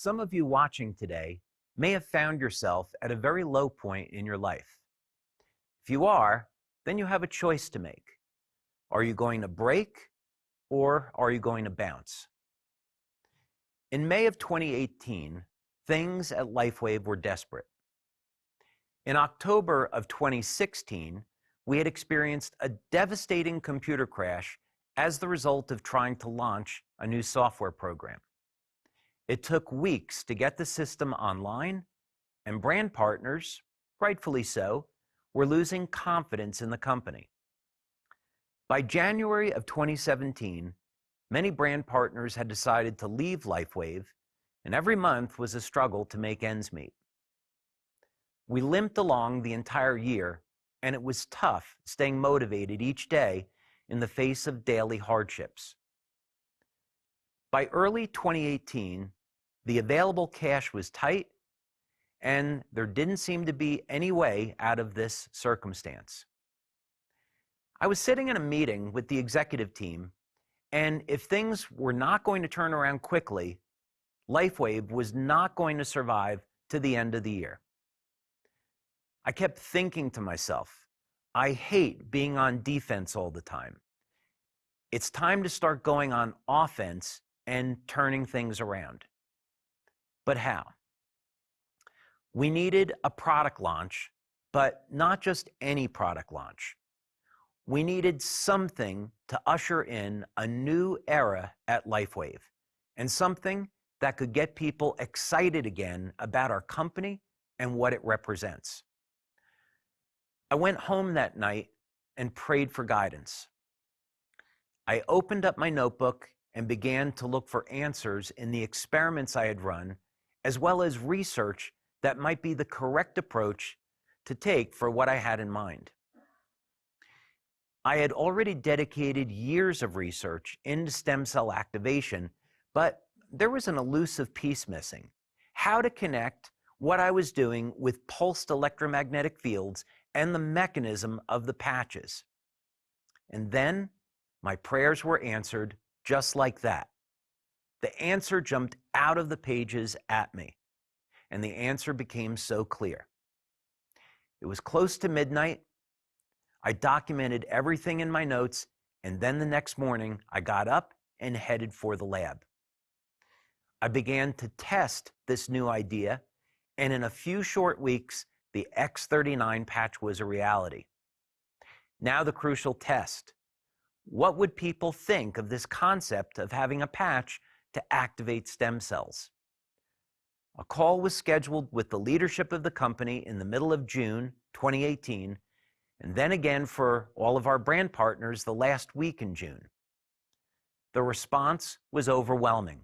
Some of you watching today may have found yourself at a very low point in your life. If you are, then you have a choice to make. Are you going to break or are you going to bounce? In May of 2018, things at LifeWave were desperate. In October of 2016, we had experienced a devastating computer crash as the result of trying to launch a new software program. It took weeks to get the system online, and brand partners, rightfully so, were losing confidence in the company. By January of 2017, many brand partners had decided to leave LifeWave, and every month was a struggle to make ends meet. We limped along the entire year, and it was tough staying motivated each day in the face of daily hardships. By early 2018, the available cash was tight, and there didn't seem to be any way out of this circumstance. I was sitting in a meeting with the executive team, and if things were not going to turn around quickly, LifeWave was not going to survive to the end of the year. I kept thinking to myself, I hate being on defense all the time. It's time to start going on offense and turning things around. But how? We needed a product launch, but not just any product launch. We needed something to usher in a new era at LifeWave, and something that could get people excited again about our company and what it represents. I went home that night and prayed for guidance. I opened up my notebook and began to look for answers in the experiments I had run, as well as research that might be the correct approach to take for what I had in mind. I had already dedicated years of research into stem cell activation, but there was an elusive piece missing: how to connect what I was doing with pulsed electromagnetic fields and the mechanism of the patches. And then my prayers were answered just like that. The answer jumped out of the pages at me, and the answer became so clear. It was close to midnight. I documented everything in my notes, and then the next morning I got up and headed for the lab. I began to test this new idea, and in a few short weeks, the X39 patch was a reality. Now the crucial test. What would people think of this concept of having a patch to activate stem cells? A call was scheduled with the leadership of the company in the middle of June 2018, and then again for all of our brand partners the last week in June. The response was overwhelming.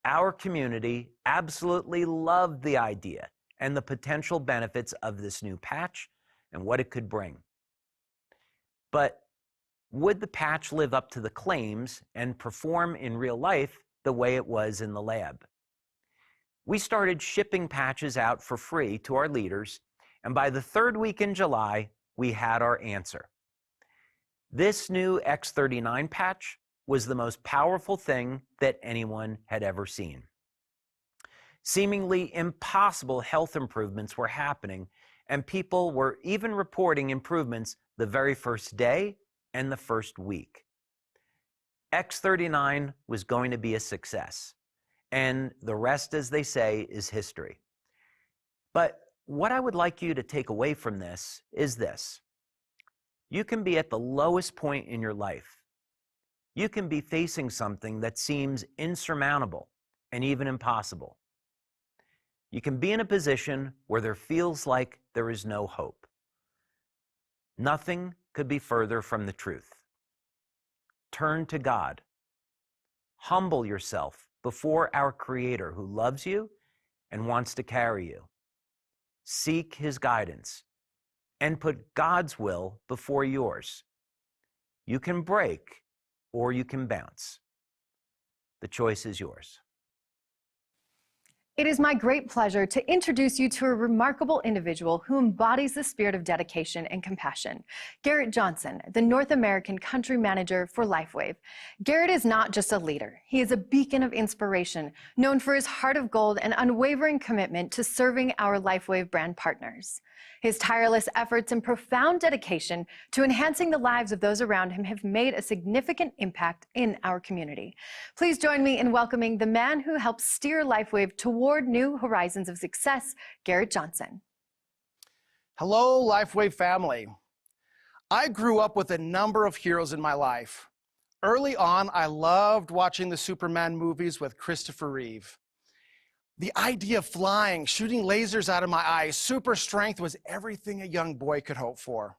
Our community absolutely loved the idea and the potential benefits of this new patch and what it could bring. But would the patch live up to the claims and perform in real life the way it was in the lab? We started shipping patches out for free to our leaders, and by the third week in July, we had our answer. This new X39 patch was the most powerful thing that anyone had ever seen. Seemingly impossible health improvements were happening, and people were even reporting improvements the very first day and the first week. X39 was going to be a success, and the rest, as they say, is history. But what I would like you to take away from this is this: you can be at the lowest point in your life. You can be facing something that seems insurmountable and even impossible. You can be in a position where there feels like there is no hope. Nothing could be further from the truth. Turn to God. Humble yourself before our Creator, who loves you and wants to carry you. Seek His guidance and put God's will before yours. You can break or you can bounce. The choice is yours. It is my great pleasure to introduce you to a remarkable individual who embodies the spirit of dedication and compassion. Garrett Johnson, the North American Country Manager for LIFEWAVE. Garrett is not just a leader. He is a beacon of inspiration, known for his heart of gold and unwavering commitment to serving our LIFEWAVE brand partners. His tireless efforts and profound dedication to enhancing the lives of those around him have made a significant impact in our community. Please join me in welcoming the man who helps steer LIFEWAVE toward new horizons of success, Garrett Johnson. Hello, LIFEWAVE family. I grew up with a number of heroes in my life. Early on, I loved watching the Superman movies with Christopher Reeve. The idea of flying, shooting lasers out of my eyes, super strength was everything a young boy could hope for.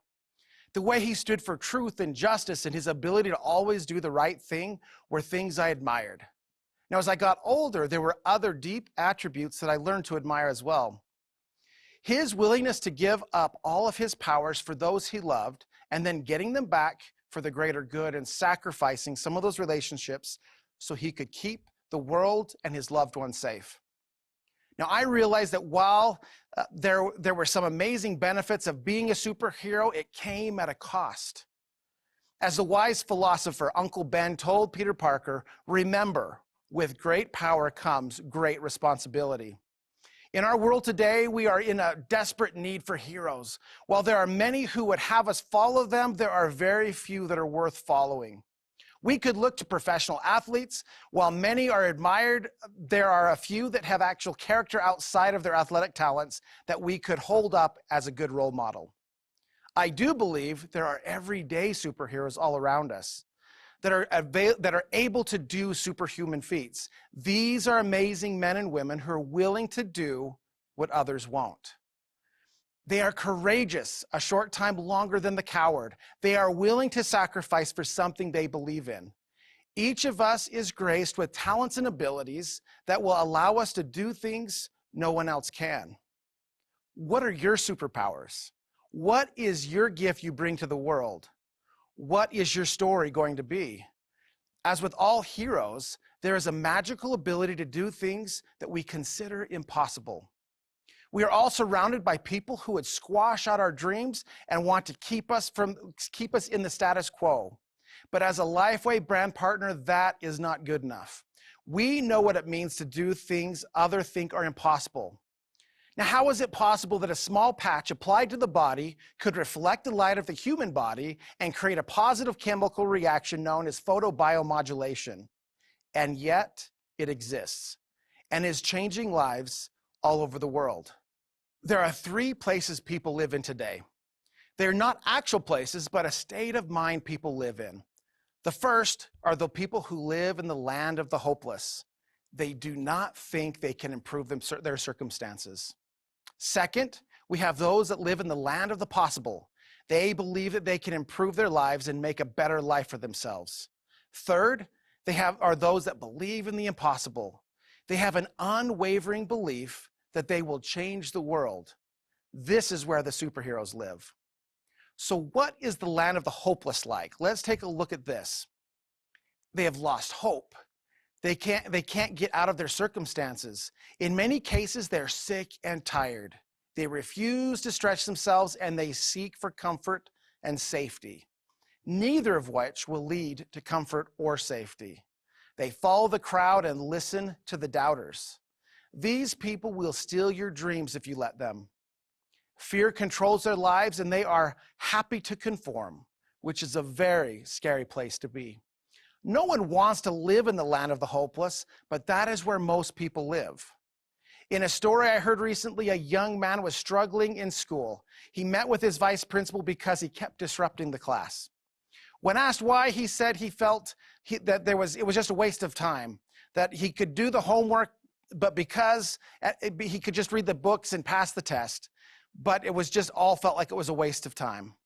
The way he stood for truth and justice and his ability to always do the right thing were things I admired. Now, as I got older, there were other deep attributes that I learned to admire as well. His willingness to give up all of his powers for those he loved and then getting them back for the greater good and sacrificing some of those relationships so he could keep the world and his loved ones safe. Now, I realized that while there were some amazing benefits of being a superhero, it came at a cost. As the wise philosopher Uncle Ben told Peter Parker, remember, with great power comes great responsibility. In our world today, we are in a desperate need for heroes. While there are many who would have us follow them, there are very few that are worth following. We could look to professional athletes. While many are admired, there are a few that have actual character outside of their athletic talents that we could hold up as a good role model. I do believe there are everyday superheroes all around us that are able to do superhuman feats. These are amazing men and women who are willing to do what others won't. They are courageous a short time longer than the coward. They are willing to sacrifice for something they believe in. Each of us is graced with talents and abilities that will allow us to do things no one else can. What are your superpowers? What is your gift you bring to the world? What is your story going to be? As with all heroes, there is a magical ability to do things that we consider impossible. We are all surrounded by people who would squash out our dreams and want to keep us in the status quo. But as a LIFEWAVE brand partner, that is not good enough. We know what it means to do things others think are impossible. Now, how is it possible that a small patch applied to the body could reflect the light of the human body and create a positive chemical reaction known as photobiomodulation? And yet, it exists and is changing lives all over the world. There are three places people live in today. They're not actual places, but a state of mind people live in. The first are the people who live in the land of the hopeless. They do not think they can improve their circumstances. Second, we have those that live in the land of the possible. They believe that they can improve their lives and make a better life for themselves. Third, are those that believe in the impossible. They have an unwavering belief that they will change the world. This is where the superheroes live. So what is the land of the hopeless like? Let's take a look at this. They have lost hope. They can't get out of their circumstances. In many cases, they're sick and tired. They refuse to stretch themselves and they seek for comfort and safety, neither of which will lead to comfort or safety. They follow the crowd and listen to the doubters. These people will steal your dreams if you let them. Fear controls their lives and they are happy to conform, which is a very scary place to be. No one wants to live in the land of the hopeless, but that is where most people live. In a story I heard recently, a young man was struggling in school. He met with his vice principal because he kept disrupting the class. When asked why, he said he felt that it was just a waste of time, that he could do the homework, but because he could just read the books and pass the test, but it was just all felt like it was a waste of time.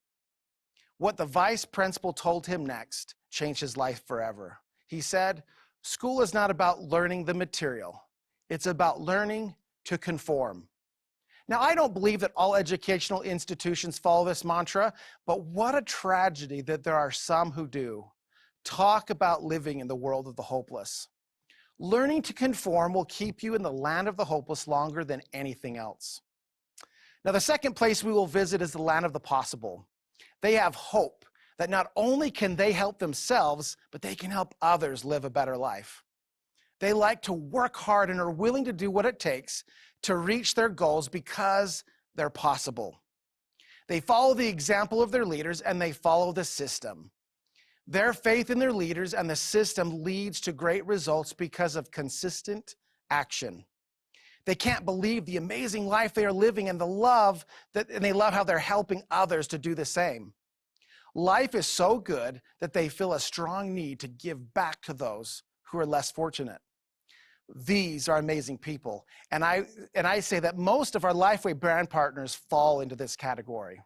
What the vice principal told him next changed his life forever. He said, school is not about learning the material. It's about learning to conform. Now, I don't believe that all educational institutions follow this mantra, but what a tragedy that there are some who do. Talk about living in the world of the hopeless. Learning to conform will keep you in the land of the hopeless longer than anything else. Now, the second place we will visit is the land of the possible. They have hope that not only can they help themselves, but they can help others live a better life. They like to work hard and are willing to do what it takes to reach their goals because they're possible. They follow the example of their leaders and they follow the system. Their faith in their leaders and the system leads to great results because of consistent action. They can't believe the amazing life they are living and they love how they're helping others to do the same. Life is so good that they feel a strong need to give back to those who are less fortunate. These are amazing people. And I say that most of our LifeWave brand partners fall into this category.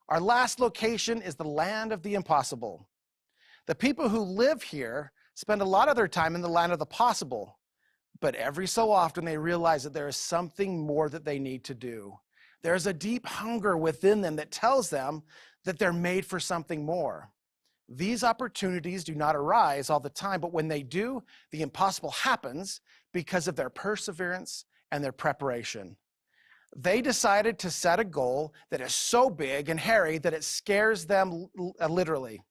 Our last location is the land of the impossible. The people who live here spend a lot of their time in the land of the possible, but every so often they realize that there is something more that they need to do. There's a deep hunger within them that tells them that they're made for something more. These opportunities do not arise all the time, but when they do, the impossible happens because of their perseverance and their preparation. They decided to set a goal that is so big and hairy that it scares them literally.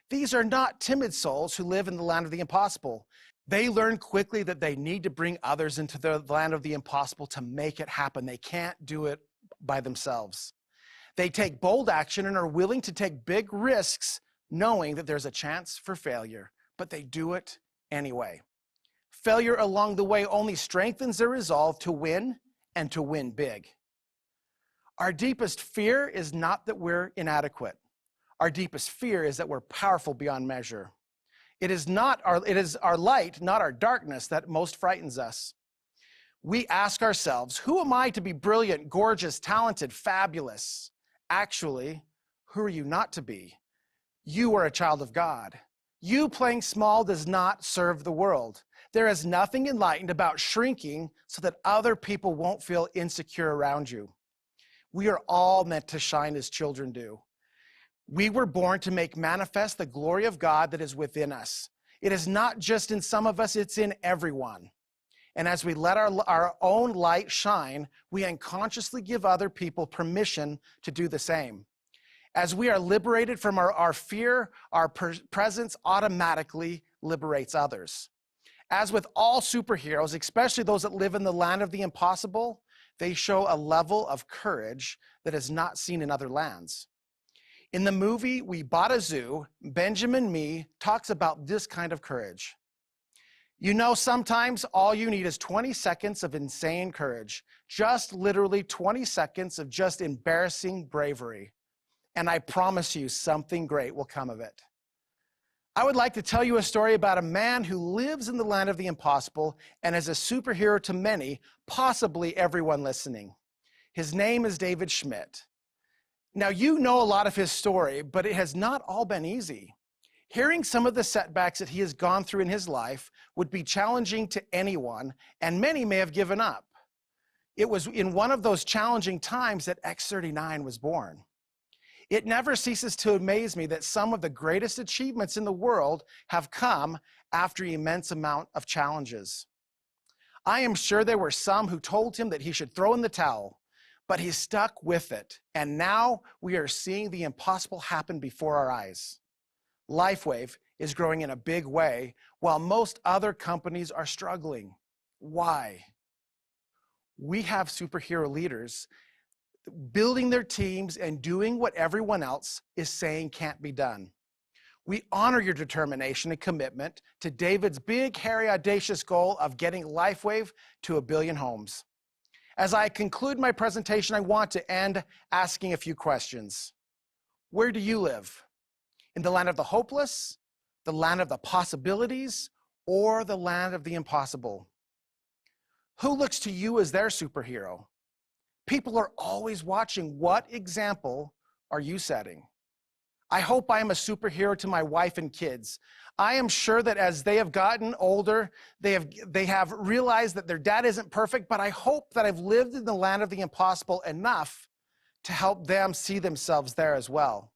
These are not timid souls who live in the land of the impossible. They learn quickly that they need to bring others into the land of the impossible to make it happen. They can't do it by themselves. They take bold action and are willing to take big risks knowing that there's a chance for failure, but they do it anyway. Failure along the way only strengthens their resolve to win and to win big. Our deepest fear is not that we're inadequate. Our deepest fear is that we're powerful beyond measure. It is our light, not our darkness, that most frightens us. We ask ourselves, who am I to be brilliant, gorgeous, talented, fabulous? Actually, who are you not to be? You are a child of God. You playing small does not serve the world. There is nothing enlightened about shrinking so that other people won't feel insecure around you. We are all meant to shine as children do. We were born to make manifest the glory of God that is within us. It is not just in some of us, it's in everyone. And as we let our own light shine, we unconsciously give other people permission to do the same. As we are liberated from our fear, our presence automatically liberates others. As with all superheroes, especially those that live in the land of the impossible, they show a level of courage that is not seen in other lands. In the movie We Bought a Zoo, Benjamin Mee talks about this kind of courage. You know, sometimes all you need is 20 seconds of insane courage, just literally 20 seconds of just embarrassing bravery. And I promise you something great will come of it. I would like to tell you a story about a man who lives in the land of the impossible and is a superhero to many, possibly everyone listening. His name is David Schmidt. Now, you know a lot of his story, but it has not all been easy. Hearing some of the setbacks that he has gone through in his life would be challenging to anyone, and many may have given up. It was in one of those challenging times that X39 was born. It never ceases to amaze me that some of the greatest achievements in the world have come after an immense amount of challenges. I am sure there were some who told him that he should throw in the towel, but he stuck with it, and now we are seeing the impossible happen before our eyes. LifeWave is growing in a big way, while most other companies are struggling. Why? We have superhero leaders building their teams and doing what everyone else is saying can't be done. We honor your determination and commitment to David's big, hairy, audacious goal of getting LifeWave to 1 billion homes. As I conclude my presentation, I want to end asking a few questions. Where do you live? In the land of the hopeless, the land of the possibilities, or the land of the impossible? Who looks to you as their superhero? People are always watching. What example are you setting? I hope I am a superhero to my wife and kids. I am sure that as they have gotten older, they have realized that their dad isn't perfect, but I hope that I've lived in the land of the impossible enough to help them see themselves there as well.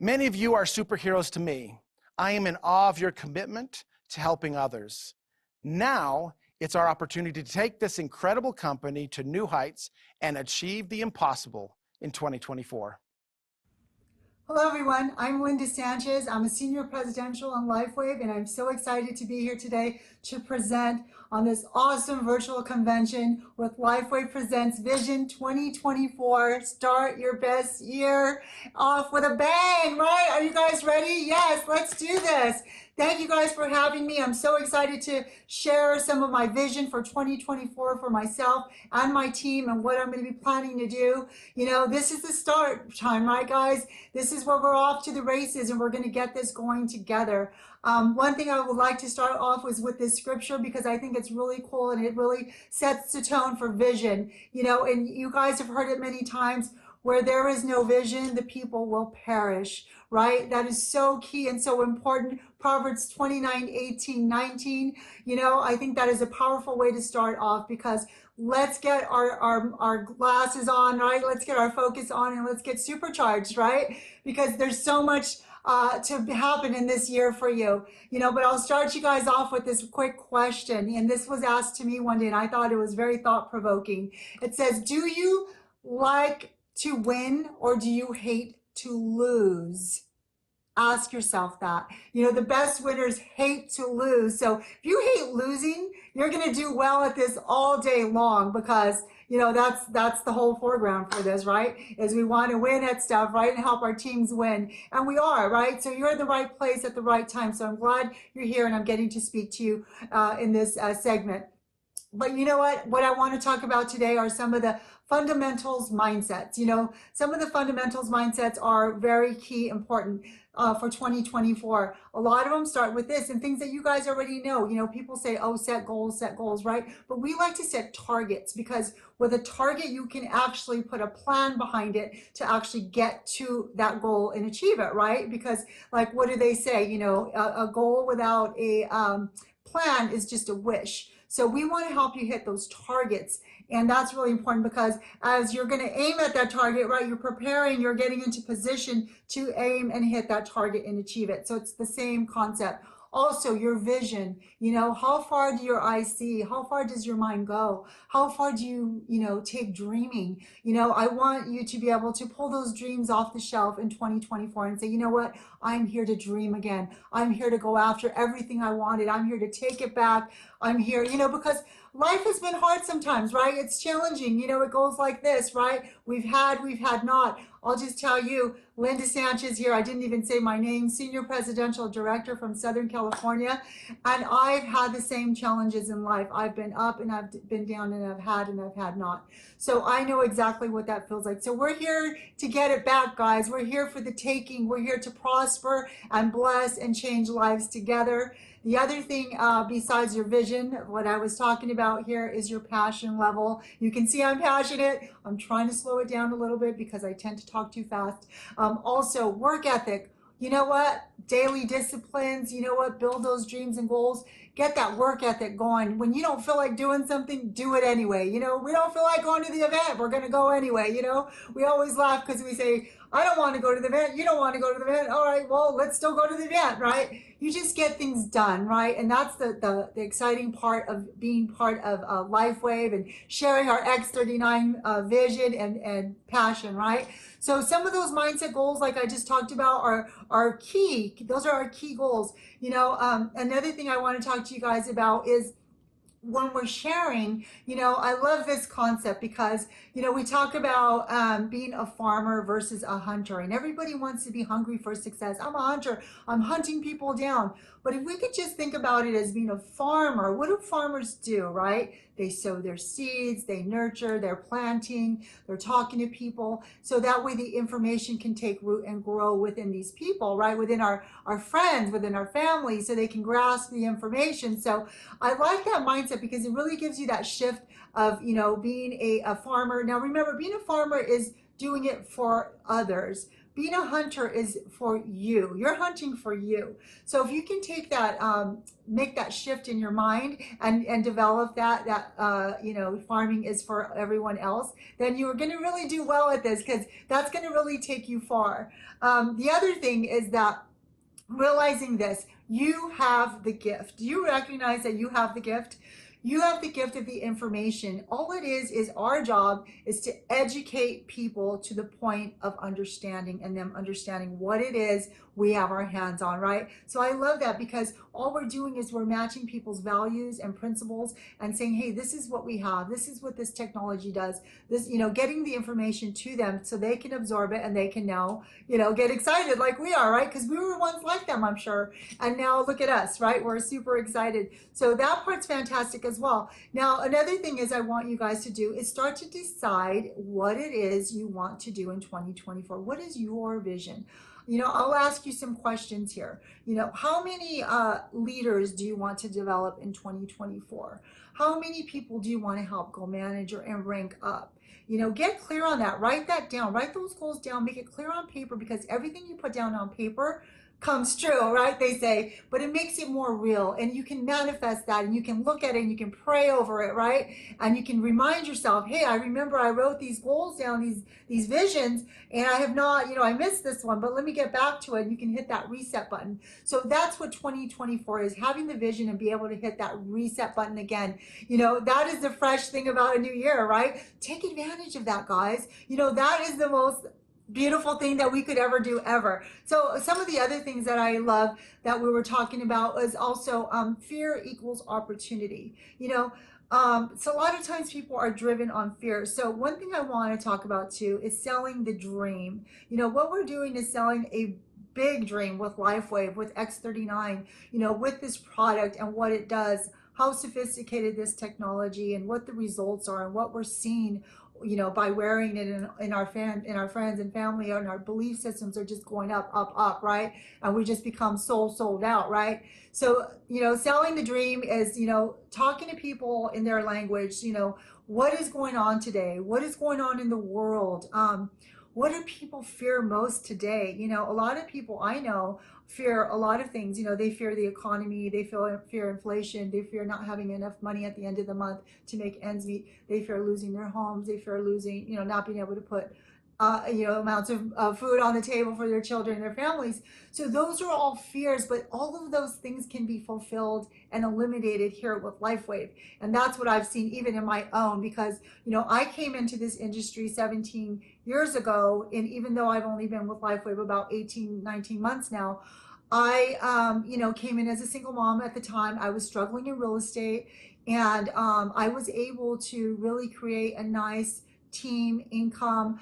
Many of you are superheroes to me. I am in awe of your commitment to helping others. Now, it's our opportunity to take this incredible company to new heights and achieve the impossible in 2024. Hello everyone, I'm Linda Sanchez. I'm a Senior Presidential on LifeWave, and I'm so excited to be here today to present on this awesome virtual convention with LifeWave Presents Vision 2024. Start your best year off with a bang, right? Are you guys ready? Yes, let's do this. Thank you guys for having me. I'm so excited to share some of my vision for 2024 for myself and my team and what I'm going to be planning to do. You know, this is the start time, right, guys? This is where we're off to the races and we're going to get this going together. One thing I would like to start off with this scripture because I think it's really cool and it really sets the tone for vision. You know, and you guys have heard it many times. Where there is no vision, the people will perish, right? That is so key and so important. Proverbs 29:18-19. You know, I think that is a powerful way to start off because let's get our glasses on, right? Let's get our focus on and let's get supercharged, right? Because there's so much to happen in this year for you, you know, but I'll start you guys off with this quick question. And this was asked to me one day and I thought it was very thought-provoking. It says, do you like to win or do you hate to lose? Ask yourself that. You know, the best winners hate to lose. So if you hate losing, you're going to do well at this all day long because, you know, that's the whole foreground for this, right? Is we want to win at stuff, right? And help our teams win. And we are, right? So you're in the right place at the right time. So I'm glad you're here and I'm getting to speak to you in this segment. But you know what I want to talk about today are some of the fundamentals mindsets. You know, some of the fundamentals mindsets are very key, important for 2024. A lot of them start with this and things that you guys already know. You know, people say, oh, set goals, right? But we like to set targets because with a target, you can actually put a plan behind it to actually get to that goal and achieve it, right? Because like, what do they say? You know, a goal without a plan is just a wish. So we want to help you hit those targets. And that's really important because as you're going to aim at that target, right, you're preparing, you're getting into position to aim and hit that target and achieve it. So it's the same concept. Also, your vision, you know, how far do your eyes see? How far does your mind go? How far do you, you know, take dreaming? You know, I want you to be able to pull those dreams off the shelf in 2024 and say, you know what? I'm here to dream again. I'm here to go after everything I wanted. I'm here to take it back. I'm here, you know, because life has been hard sometimes, right? It's challenging. You know, it goes like this, right? We've had not. I'll just tell you, Linda Sanchez here. I didn't even say my name, Senior Presidential Director from Southern California. And I've had the same challenges in life. I've been up and I've been down and I've had not. So I know exactly what that feels like. So we're here to get it back, guys. We're here for the taking. We're here to prosper and bless and change lives together. The other thing besides your vision, what I was talking about here is your passion level. You can see I'm passionate. I'm trying to slow it down a little bit because I tend to talk too fast. Also, work ethic. You know what? Daily disciplines, you know what? Build those dreams and goals. Get that work ethic going. When you don't feel like doing something, do it anyway. You know, we don't feel like going to the event. We're going to go anyway. You know, we always laugh because we say, I don't want to go to the event. You don't want to go to the event. All right, well, let's still go to the event, right? You just get things done, right? And that's the exciting part of being part of LifeWave and sharing our X39 vision and passion, right? So some of those mindset goals, like I just talked about, are key. Those are our key goals. You know, another thing I want to talk to you guys about is when we're sharing, you know, I love this concept because, you know, we talk about being a farmer versus a hunter, and everybody wants to be hungry for success. I'm a hunter. I'm hunting people down. But if we could just think about it as being a farmer, what do farmers do, right? They sow their seeds, they nurture, they're planting, they're talking to people. So that way the information can take root and grow within these people, right? Within our friends, within our family, so they can grasp the information. So I like that mindset because it really gives you that shift of, you know, being a farmer. Now remember, being a farmer is doing it for others. Being a hunter is for you. You're hunting for you. So if you can take that, make that shift in your mind and develop that you know, farming is for everyone else, then you're going to really do well at this because that's going to really take you far. The other thing is that realizing this, you have the gift. Do you recognize that you have the gift? You have the gift of the information. All it is our job is to educate people to the point of understanding and them understanding what it is we have our hands on, right? So I love that, because all we're doing is we're matching people's values and principles and saying, hey, this is what we have. This is what this technology does. This, getting the information to them so they can absorb it and they can now, get excited like we are, right? Because we were once like them, I'm sure. And now look at us, right? We're super excited. So that part's fantastic as well. Now, another thing is I want you guys to do is start to decide what it is you want to do in 2024. What is your vision? I'll ask you some questions here. How many leaders do you want to develop in 2024? How many people do you want to help go manager and rank up? Get clear on that. Write that down. Write those goals down. Make it clear on paper, because everything you put down on paper comes true, right? They say, but it makes it more real, and you can manifest that, and you can look at it and you can pray over it, right? And you can remind yourself, hey, I remember I wrote these goals down, these visions, and I have not, I missed this one, but let me get back to it. And you can hit that reset button. So that's what 2024 is, having the vision and be able to hit that reset button again. That is the fresh thing about a new year, right? Take advantage of that, guys. That is the most beautiful thing that we could ever do ever. So some of the other things that I love that we were talking about is also fear equals opportunity. So a lot of times people are driven on fear. So one thing I want to talk about too is selling the dream. What we're doing is selling a big dream with LifeWave, with X39, with this product and what it does, how sophisticated this technology and what the results are and what we're seeing by wearing it in our friends and family, and our belief systems are just going up, right? And we just become sold out, right? So, selling the dream is, talking to people in their language, what is going on today? What is going on in the world? What do people fear most today? A lot of people I know fear a lot of things. They fear the economy, they fear inflation, they fear not having enough money at the end of the month to make ends meet, they fear losing their homes, they fear losing, not being able to put amounts of food on the table for their children and their families. So those are all fears, but all of those things can be fulfilled and eliminated here with LifeWave. And that's what I've seen even in my own, because, I came into this industry 17 years ago, and even though I've only been with LifeWave about 18, 19 months now, I, came in as a single mom at the time. I was struggling in real estate, and I was able to really create a nice team income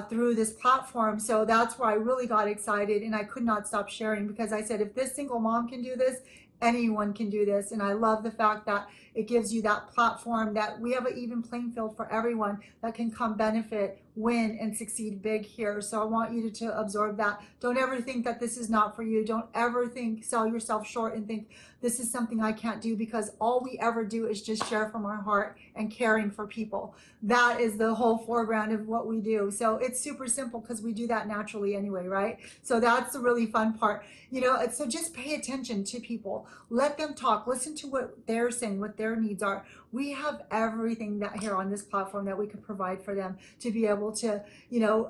through this platform. So that's where I really got excited, and I could not stop sharing, because I said, if this single mom can do this, anyone can do this. And I love the fact that it gives you that platform, that we have an even playing field for everyone that can come benefit, win, and succeed big here. So I want you to absorb that. Don't ever think that this is not for you. Don't ever sell yourself short and think this is something I can't do, because all we ever do is just share from our heart and caring for people. That is the whole foreground of what we do. So it's super simple, because we do that naturally anyway, right? So that's the really fun part. So just pay attention to people. Let them talk. Listen to what they're saying, what their needs are. We have everything that here on this platform that we can provide for them to be able to,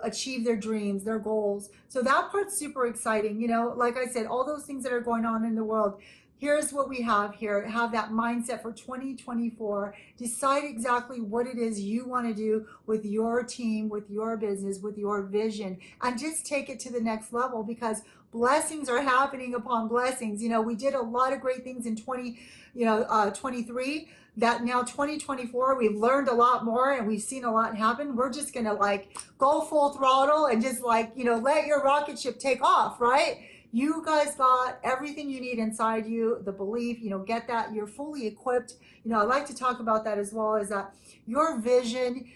achieve their dreams, their goals. So that part's super exciting. Like I said, all those things that are going on in the world, here's what we have here. Have that mindset for 2024. Decide exactly what it is you want to do with your team, with your business, with your vision, and just take it to the next level, because blessings are happening upon blessings. We did a lot of great things in 23, that now 2024, we've learned a lot more and we've seen a lot happen. We're just going to go full throttle and just let your rocket ship take off, right? You guys got everything you need inside you, the belief, get that. You're fully equipped. I like to talk about that as well, is that your vision,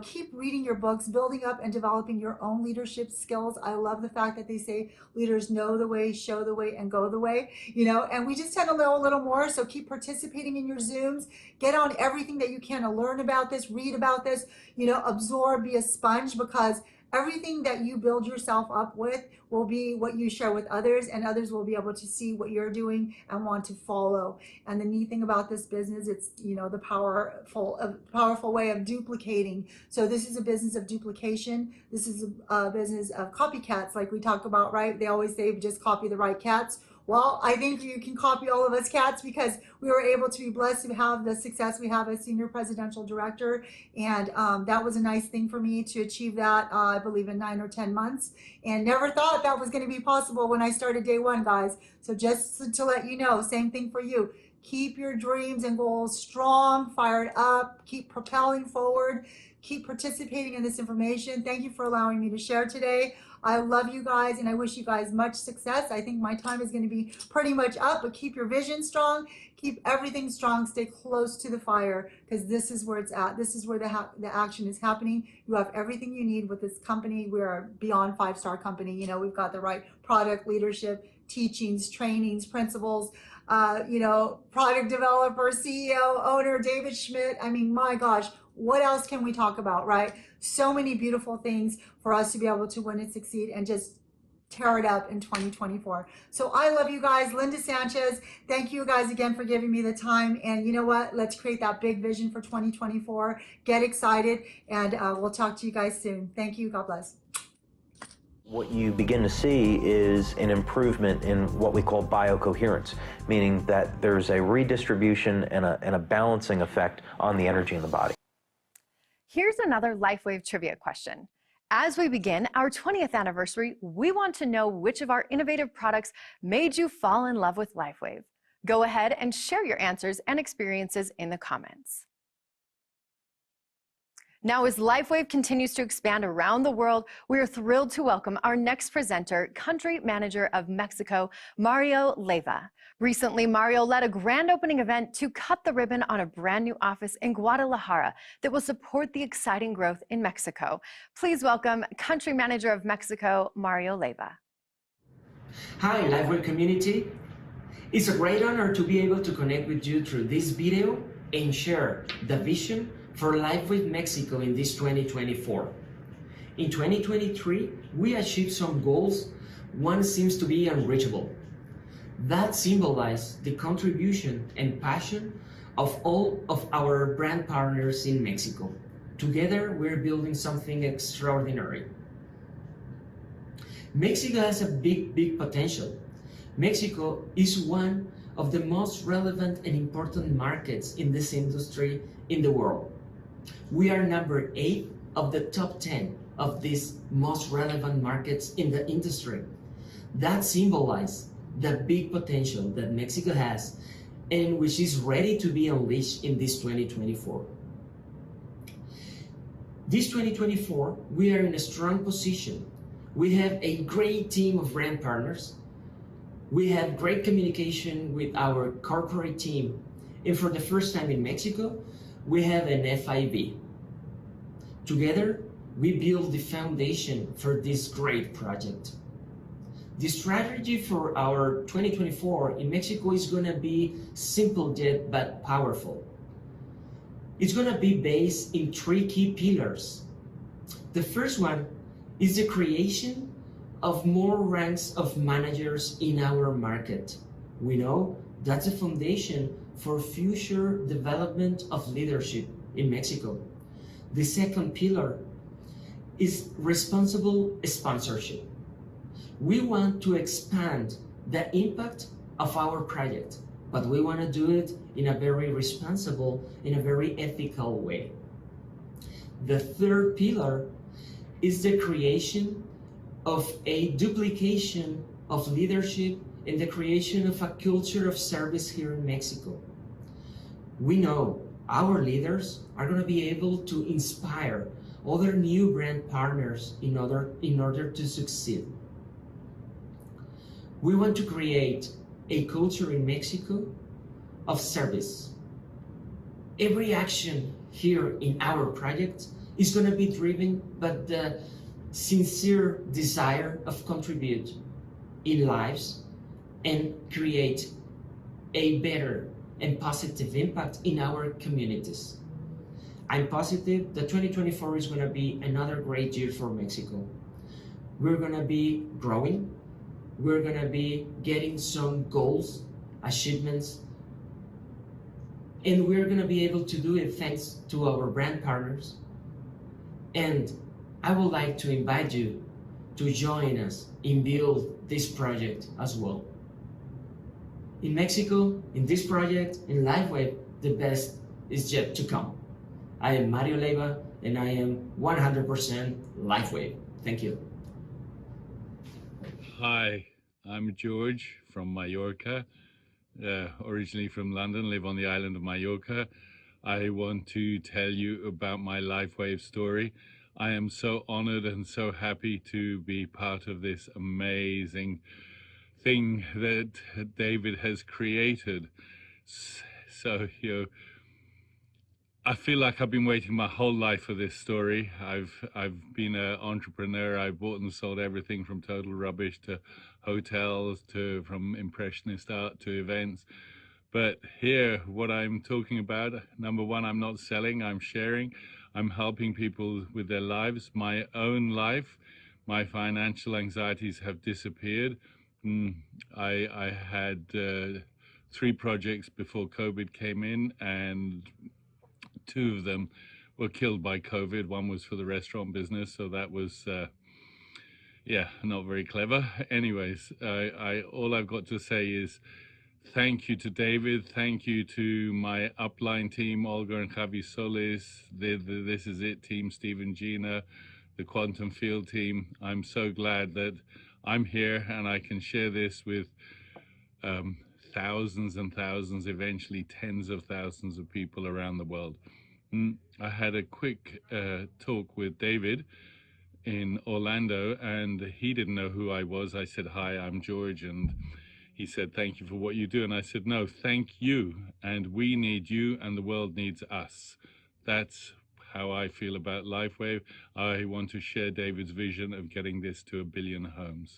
keep reading your books, building up and developing your own leadership skills. I love the fact that they say leaders know the way, show the way, and go the way, and we just tend to know a little more. So keep participating in your Zooms, get on everything that you can to learn about this, read about this, absorb, be a sponge, because everything that you build yourself up with will be what you share with others, and others will be able to see what you're doing and want to follow. And the neat thing about this business, it's, you know, the powerful way of duplicating. So this is a business of duplication. This is a business of copycats, like we talk about, right? They always say just copy the right cats. Well, I think you can copy all of us cats, because we were able to be blessed to have the success we have as Senior Presidential Director. And that was a nice thing for me to achieve that, I believe in 9 or 10 months. And never thought that was going to be possible when I started day one, guys. So just to let you know, same thing for you. Keep your dreams and goals strong, fired up, keep propelling forward, keep participating in this information. Thank you for allowing me to share today. I love you guys, and I wish you guys much success. I think my time is going to be pretty much up, but keep your vision strong, keep everything strong, stay close to the fire, because this is where it's at. This is where the action is happening. You have everything you need with this company. We are beyond 5-star company. You know, we've got the right product, leadership, teachings, trainings, principles, you know, product developer, CEO, owner, David Schmidt. I mean, my gosh, what else can we talk about, right? So many beautiful things for us to be able to win and succeed and just tear it up in 2024. So I love you guys. Linda Sanchez, thank you guys again for giving me the time. And you know what? Let's create that big vision for 2024. Get excited, and we'll talk to you guys soon. Thank you. God bless. What you begin to see is an improvement in what we call biocoherence, meaning that there's a redistribution and a balancing effect on the energy in the body. Here's another LifeWave trivia question. As we begin our 20th anniversary, we want to know which of our innovative products made you fall in love with LifeWave. Go ahead and share your answers and experiences in the comments. Now, as LifeWave continues to expand around the world, we are thrilled to welcome our next presenter, Country Manager of Mexico, Mario Leyva. Recently, Mario led a grand opening event to cut the ribbon on a brand new office in Guadalajara that will support the exciting growth in Mexico. Please welcome Country Manager of Mexico, Mario Leyva. Hi, LifeWave community. It's a great honor to be able to connect with you through this video and share the vision for LifeWave Mexico in this 2024. In 2023, we achieved some goals. One seems to be unreachable. That symbolizes the contribution and passion of all of our brand partners in Mexico. Together, we're building something extraordinary. Mexico has a big potential. Mexico is one of the most relevant and important markets in this industry in the world. We are number 8 of the top 10 of these most relevant markets in the industry. That symbolizes the big potential that Mexico has and which is ready to be unleashed in this 2024. This 2024, we are in a strong position. We have a great team of brand partners. We have great communication with our corporate team. And for the first time in Mexico, we have an FIB. Together, we build the foundation for this great project. The strategy for our 2024 in Mexico is going to be simple yet but powerful. It's going to be based in 3 key pillars. The first one is the creation of more ranks of managers in our market. We know that's a foundation for future development of leadership in Mexico. The second pillar is responsible sponsorship. We want to expand the impact of our project, but we want to do it in a very responsible, in a very ethical way. The third pillar is the creation of a duplication of leadership and the creation of a culture of service here in Mexico. We know our leaders are going to be able to inspire other new brand partners in order to succeed. We want to create a culture in Mexico of service. Every action here in our project is going to be driven by the sincere desire of contribute in lives and create a better and positive impact in our communities. I'm positive that 2024 is going to be another great year for Mexico. We're going to be growing. We're going to be getting some goals, achievements, and we're going to be able to do it thanks to our brand partners. And I would like to invite you to join us in build this project as well. In Mexico, in this project, in LIFEWAVE, the best is yet to come. I am Mario Leiva, and I am 100% LIFEWAVE. Thank you. Hi, I'm George from Mallorca, originally from London, live on the island of Mallorca. I want to tell you about my LIFEWAVE story. I am so honored and so happy to be part of this amazing thing that David has created. So, I feel like I've been waiting my whole life for this story. I've been an entrepreneur. I've bought and sold everything from total rubbish to hotels, from impressionist art to events. But here, what I'm talking about, number one, I'm not selling, I'm sharing. I'm helping people with their lives. My own life, my financial anxieties have disappeared. I had 3 projects before COVID came in, and 2 of them were killed by COVID. One was for the restaurant business, so that was, not very clever. Anyways, all I've got to say is thank you to David. Thank you to my upline team, Olga and Javi Solis, the This Is It team, Steve and Gina, the Quantum Field team. I'm so glad that I'm here and I can share this with thousands and thousands, eventually tens of thousands of people around the world. I had a quick talk with David in Orlando, and he didn't know who I was. I said, hi, I'm George, and he said, thank you for what you do. And I said, no, thank you, and we need you, and the world needs us. That's how I feel about LIFEWAVE. I want to share David's vision of getting this to 1 billion homes.